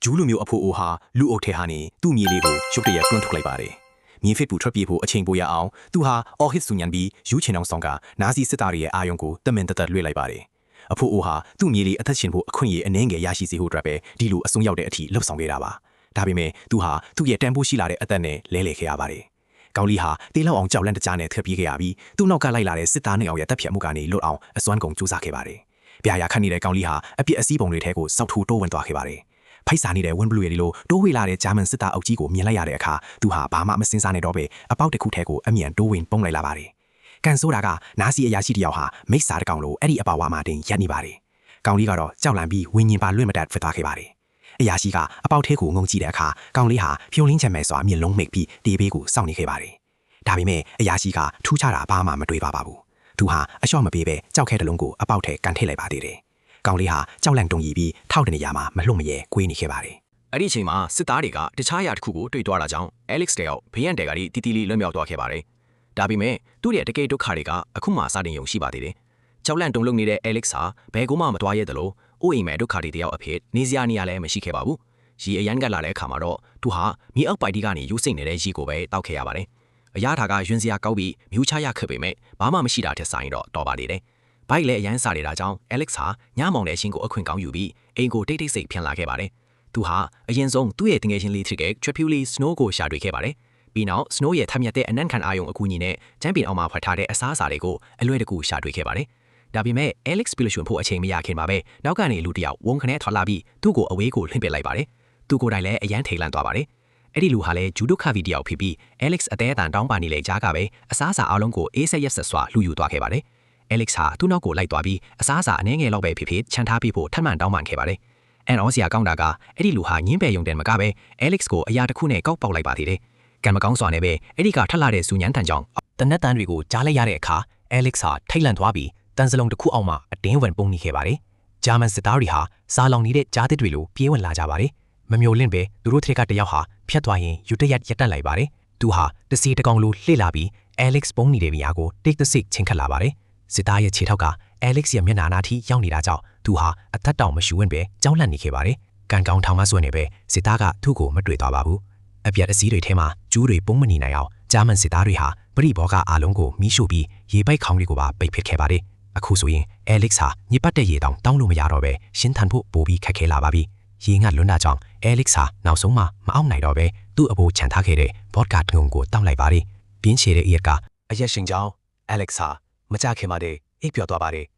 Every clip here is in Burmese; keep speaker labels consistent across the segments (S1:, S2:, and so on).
S1: ဂျူးလူမျိုးအဖိုးအိုဟာလူအုပ်ထဲဟာနေသူ့မြေလေးကိုရုတ်တရက်တွန်းထုတ်လိုက်ပါတယ်။မြေဖစ်ပူထွက်ပြေးဖို့အချိန်ပိုရအောင်သူဟာအော်ဟစ်ဆူညံပြီးယူချင်အောင်ဆောင်ကနာဇီစစ်သားတွေရဲ့အာယုံကိုတမင်တသက်လွှဲလိုက်ပါတယ်။အဖိုးအိုဟာသူ့မြေလေးအသက်ရှင်ဖို့အခွင့်အရေးအနှဲငယ်ရရှိစေဖို့အတွက်ပဲဒီလိုအဆုံးရောက်တဲ့အထိလှုပ်ဆောင်ခဲ့တာပါ။ဒါပေမဲ့သူဟာသူ့ရဲ့တန်ဖိုးရှိလာတဲ့အသက်နဲ့လဲလှယ်ခဲ့ရပါတယ်။ကောင်လေးဟာတေးလောက်အောင်ကြောက်လန့်တကြားနဲ့ထွက်ပြေးခဲ့ရပြီးသူ့နောက်ကလိုက်လာတဲ့စစ်သားနှစ်ယောက်ရဲ့တပ်ဖြတ်မှုကနေလွတ်အောင်အစွမ်းကုန်ကြိုးစားခဲ့ပါတယ်။ပြာရခတ်နေတဲ့ကောင်လေးဟာအပြစ်အစည်းပုံတွေထဲကိုစောက်ထိုးတိုးဝင်သွားခဲ့ပါတယ်။ဖိုက်စာနေတဲ့ဝင်းဘလူးရီလိုတိုးဝေးလာတဲ့ဂျာမန်စစ်သားအုပ်ကြီးကိုမြင်လိုက်ရတဲ့အခါသူဟာဘာမှမစင်စားနေတော့ပဲအပေါက်တစ်ခုထဲကိုအမြန်တိုးဝင်ပုံလိုက်လာပါတယ်။ကန်ဆိုတာကနာစီအရာရှိတယောက်ဟာမိစ္ဆာတကောင်လိုအဲ့ဒီအပါဝါမှာတင်ရပ်နေပါတယ်။ကောင်လေးကတော့ကြောက်လန့်ပြီးဝင်းညင်ပါလွင့်မတတ်ဖြစ်သွားခဲ့ပါတယ်။အရာရှိကအပေါက်ထဲကိုငုံကြည့်တဲ့အခါကောင်လေးဟာဖြိုလင်းချင်မဲ့စွာမျက်လုံးမိတ်ပြီးတေးဘေးကိုစောင့်နေခဲ့ပါတယ်။ဒါပေမဲ့အရာရှိကထူးခြားတာဘာမှမတွေ့ပါဘူး။သူဟာအလျှော့မပေးပဲကြောက်ခဲတလုံးကိုအပေါက်ထဲကန်ထည့်လိုက်ပါသေးတယ်။ကောင်လေးဟာကြောက်လန့်တုန်ရီပြီးထောက်တဲ့နေရာမှာမလွတ်မရဲကွေးနေခဲ့ပါတယ်
S2: ။အဲ့ဒီအချိန်မှာစစ်သားတွေကတခြားအရာတစ်ခုကိုတွေ့သွားတာကြောင့် Alex တယောက်ဘေးရန်တဲကတီတီလေးလွတ်မြောက်သွားခဲ့ပါတယ်။ဒါပေမဲ့သူ့ရဲ့တကယ်ဒုက္ခတွေကအခုမှစတင်ရုံရှိပါသေးတယ်။ကြောက်လန့်တုန်လှုပ်နေတဲ့ Alex ဟာဘယ်ကိုမှမသွားရသလိုအိုးအိမ်မဲ့ဒုက္ခတွေတယောက်အဖြစ်နေစရာနေရာလည်းမရှိခဲ့ပါဘူး။ရီအရန်ကလာတဲ့အခါမှာတော့သူဟာမြေအောက်ပိုက်တီကနေယူစိမ့်နေတဲ့ရီကိုပဲတောက်ခဲ့ရပါတယ်။အရာထာကယွန်းစရာကောက်ပြီးမြူးချရခဲ့ပေမဲ့ဘာမှမရှိတာထက်ဆိုင်တော့တော်ပါလေတယ်။ဘိုက်လည်းအရန်စားနေတာကြောင့် Alex ဟာညမောင်တဲ့အရှင်ကိုအခွင့်ကောင်းယူပြီးအိမ်ကိုတိတ်တိတ်ဆိတ်ပြန်လာခဲ့ပါတယ်။သူဟာအရင်ဆုံးသူ့ရဲ့တငယ်ချင်းလေးဖြစ်တဲ့ Tripoli Snow ကိုရှာတွေ့ခဲ့ပါတယ်။ပြီးနောက် Snow ရဲ့ထပ်မြက်တဲ့အနံ့ခံအာယုံအကူအညီနဲ့ချန်ပီယံအောင်မှာဖွက်ထားတဲ့အစားအစာတွေကိုအလွယ်တကူရှာတွေ့ခဲ့ပါတယ်။ဒါပေမဲ့ Alex ပြလို့ရွှင်ဖို့အချိန်မရခင်ပါပဲနောက်ကနေလူတယောက်ဝုန်းခနဲ့ထွက်လာပြီးသူ့ကိုအဝေးကိုလှင့်ပစ်လိုက်ပါတယ်။သူကိုယ်တိုင်လည်းအရန်ထိတ်လန့်သွားပါတယ်။အဲ့ဒီလူဟာလည်းဂျူဒိုခါဗီတယောက်ဖြစ်ပြီး Alex အသေးအတန်တောင်းပန်နေလေကြားကပဲအစားအစာအလုံးကိုအေးဆက်ရက်ဆက်စွာလှူယူသွားခဲ့ပါတယ်။ Alex ဟာသူ့နောက်ကိုလိုက်သွားပြီးအစားအစာအနည်းငယ်လောက်ပဲဖြစ်ဖြစ်ချန်ထားပြီးဖို့ထပ်မံတောင်းပန်ခဲ့ပါတယ်။အန်အော်စရာကောင်းတာကအဲ့ဒီလူဟာငင်းပယ်ယုံတယ်မကပဲ Alex ကိုအရာတစ်ခုနဲ့ကောက်ပေါက်လိုက်ပါသေးတယ်။ကံမကောင်းစွာနဲ့ပဲအဲ့ဒီကထပ်လာတဲ့စူညမ်းတန်ကြောင့်တနက်တန်းတွေကိုကြားလိုက်ရတဲ့အခါ Alex ဟာထိတ်လန့်သွားပြီးတန်စလုံးတစ်ခုအောက်မှာအတင်းဝင်ပုံနေခဲ့ပါတယ်။ဂျာမန်စစ်သားတွေဟာစားလောင်နေတဲ့ကြားသစ်တွေလိုပြေးဝင်လာကြပါတယ်။မမျိုးလင့်ပဲသူတို့ထက်ကတယောက်ဟာဖြတ်သွားရင်ယူတရက်ရက်တက်လိုက်ပါတယ်။သူဟာတစီတကောင်လိုလှည့်လာပြီး Alex ပုံနေတဲ့နေရာကိုတိတ်တဆိတ်ချင်းခတ်လာပါတယ်။စစ်သားရဲ့ခြေထောက်က Alex ရဲ့မျက်နှာနာထိရောက်နေတာကြောင့်သူဟာအသက်တောင်မရှူဝင်ပဲကြောက်လန့်နေခဲ့ပါတယ်။ကန်ကောင်းထောင်မဆွဲနေပဲစစ်သားကသူ့ကိုမတွေ့သွားပါဘူး။အပြတ်အစည်းတွေထဲမှာကျူးတွေပုံမနေနိုင်အောင်ဂျာမန်စစ်သားတွေဟာပရိဘောကအားလုံးကိုမီးရှို့ပြီးရေပိုက်ခေါင်းတွေကိုပါပိတ်ပစ်ခဲ့ပါတယ်။အခုဆိုရင် Alex ဟာညစ်ပတ်တဲ့ရေတောင်တောင်းလို့မရတော့ပဲရှင်းထန်ဖို့ပိုပြီးခက်ခဲလာပါပြီ။ရေငတ်လွန်းတာကြောင့် Alex ဟာနောက်ဆုံးမှမအောင်နိုင်တော့ပဲသူ့အဖိုးခြံထားခဲ့တဲ့ဘော့ဒကာငုံကိုတောင်းလိုက်ပါတယ်။ပြင်းချေတဲ့အရက်ကအရက်ရှင်ကြောင့် Alex ဟာမကြခင်မှာတည်းအိပ်ပျော်သွားပါတယ်။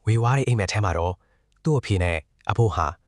S2: ဝေဝါးတဲ့အိမ်မက်ထဲမှာတော့သူ့အဖေနဲ့အဖိုးဟာ